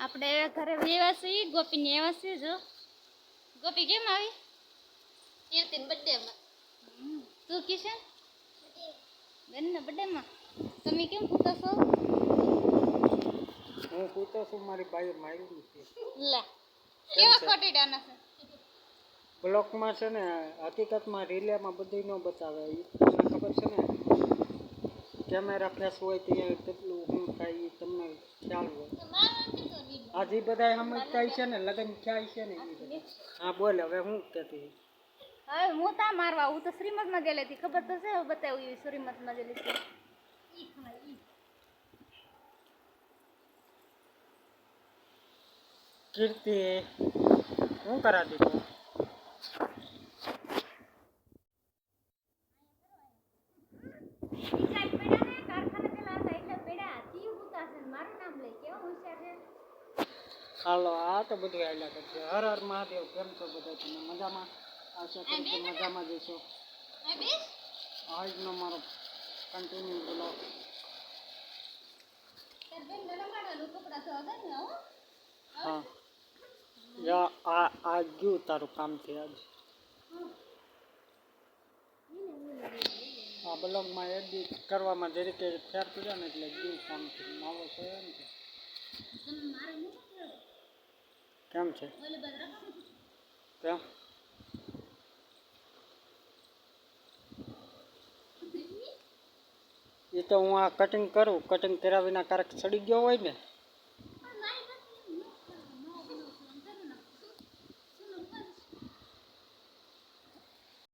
આપણે ઘરે વ્યવા છીએ ગોપીની એવા છે જો ગોપી કેમ આવી કીર્તિન બર્થડે માં તું કિશન બેન ના બર્થડે માં તમે કેમ પૂછો છો હું પૂછો છું મારી ભાઈ માર્યું છે લે કેવા ખોટી ડાના છે બ્લોકમાં છે ને હકીકતમાં રિલેમાં બધું ન બતાવે તમને ખબર છે ને કેમેરા ફેસ હોય ત્યાં કેટલું શું થાય તમને ખ્યાલ હોય આજે બધા સમજતા છે ને લગ્ન ખ્યાલ છે ને હા બોલ હવે હું કહેતી હવે હું તા મારવા હું તો શ્રીમતમાં ગયેલી હતી ખબર તો છે બતાવ્યું શ્રીમતમાં ગયેલી છે કીર્તિ શું કરા દીધું હાલો આ તો બધું આયલા કરશે હર હર મહાદેવ કેમ છો બધા તમે મજામાં આશા કરું કે મજામાં જશો આજનો મારો કન્ટિન્યુ બ્લોગ હા યા આ ગયું તારું કામથી આજ આ બ્લોગમાં એડિટ કરવામાં જરીક ફેર પડ્યો ને એટલે ગયું કામથી માવો છે એમ કે કેમ છે કેમ એ તો હું આ કટિંગ કરું કટિંગ કર્યા વિના ક્યારેક સડી ગયો હોય ને